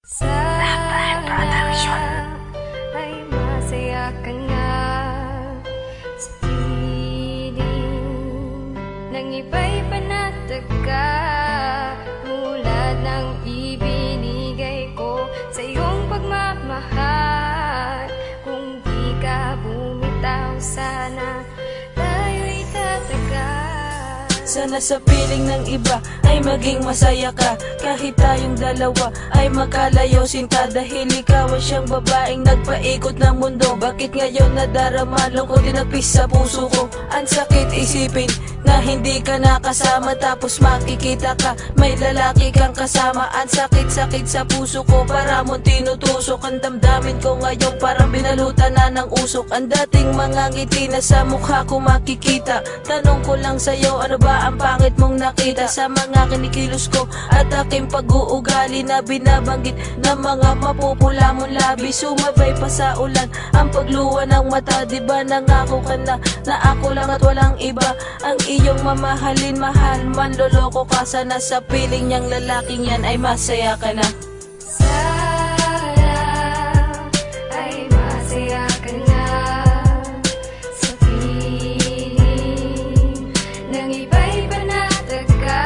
Sana ay masaya ka na sa piling ng iba'y panataga, tulad ng ibinigay ko sa iyong pagmamahal. Kung di ka bumitaw, sana tayo'y tatagal. Sana sa piling ng iba ay maging masaya ka, kahit tayong dalawa ay magkalayosin ka. Dahil ikaw ay siyang babaeng nagpaikot ng mundo. Bakit ngayon nadarama lungkot dinagpis sa puso ko? Ang sakit isipin na hindi ka nakasama, tapos makikita ka may lalaki kang kasama. Ang sakit-sakit sa puso ko, para mong tinutusok ang damdamin ko ngayon, parang binalutan na ng usok. Ang dating mga ngiti na sa mukha ko makikita. Tanong ko lang sa'yo, ano ba ang pangit mong nakita sa mga kinikilos ko at aking pag-uugali na binabanggit ng mga mapupula mong labi? Sumabay pa sa ulan ang pagluwa ng mata. Diba nangako ka na ako lang at walang iba ang iyong mamahalin? Mahal man loloko ka, sana sa piling niyang lalaking yan ay masaya ka na. Sana ay masaya ka na sa piling ng iba'y panataga,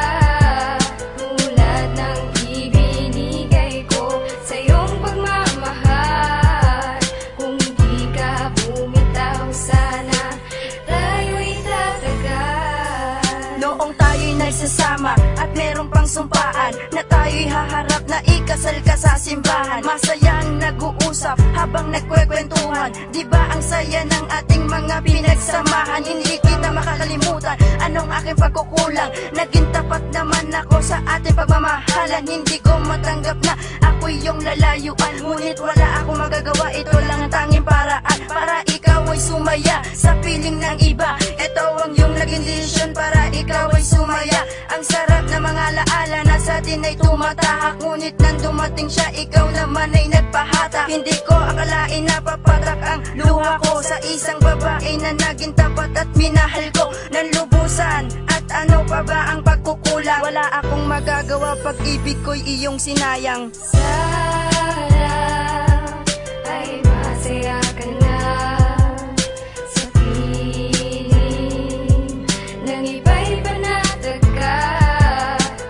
tulad ng ibinigay ko sa iyong pagmamahal. Kung di ka bumitaw, sana tayo'y tatagal. Noong tayo'y nagsasama at meron pang sumpaan na tayo'y haharap na ikasal ka sa simbahan. Masayang nag-uusap habang nagkwekwentuhan, di ba ang saya ng ating mga pinagsamahan? Hindi kita makakalimutan, anong aking pagkukulang? Naging tapat naman ako sa ating pagmamahalan. Hindi ko matanggap na ako'y iyong lalayuan, ngunit wala akong magagawa. Ito lang ang tanging paraan para ikaw ay sumaya sa piling ng iba. Ito ang iyong naging desisyon para ikaw ay sumaya. Ang sarap na mga alaala na sa atin ay tumatahak, ngunit nang dumating siya, ikaw naman ay nagpahatak. Hindi ko akalain na papatak ang luha ko sa isang babae na naging tapat at minahal ko ng lubusan. At ano pa ba ang pagkukulang? Wala akong magagawa, pag-ibig ko'y iyong sinayang. Sana ay masaya ka na sa piling ng iba'y panataga,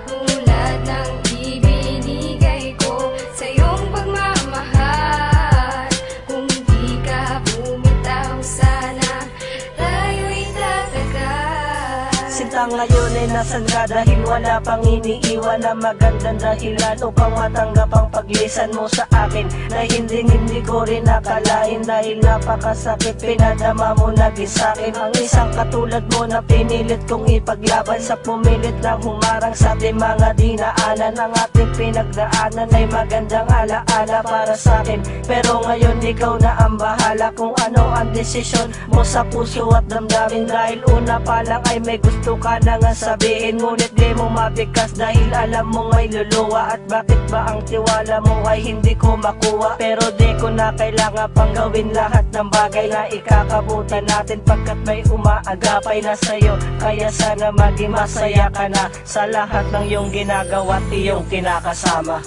tulad ng ibinigay ko sa iyong pagmamahal. Kung di ka bumitaw, sana tayo'y tatagal. Sinta ngayon ay nasan ka, dahil wala pang iniiwan na magandang dahilan upang matanggap ang paglisan mo sa akin, na hindi ko rin nakalain. Dahil napakasakit, pinadama mo na din sa'kin ang isang katulad mo na pinilit kong ipaglaban. Sa pumilit na humarang sa ating mga dinaanan, ang ating pinagdaanan ay magandang alaala para sa'kin. Pero ngayon ikaw na ang bahala kung ano ang desisyon mo sa puso at damdamin. Dahil una pa lang ay may gusto ka na nga sabihin, ngunit di mo mabigkas dahil alam mo may luluwa. At bakit ba ang tiwala mo ay hindi ko makuha? Pero di ko na kailangan pang gawin lahat ng bagay na ikakabutan natin, pagkat may umaagapay na sa'yo. Kaya sana maging masaya ka na sa lahat ng iyong ginagawa at iyong kinakasama.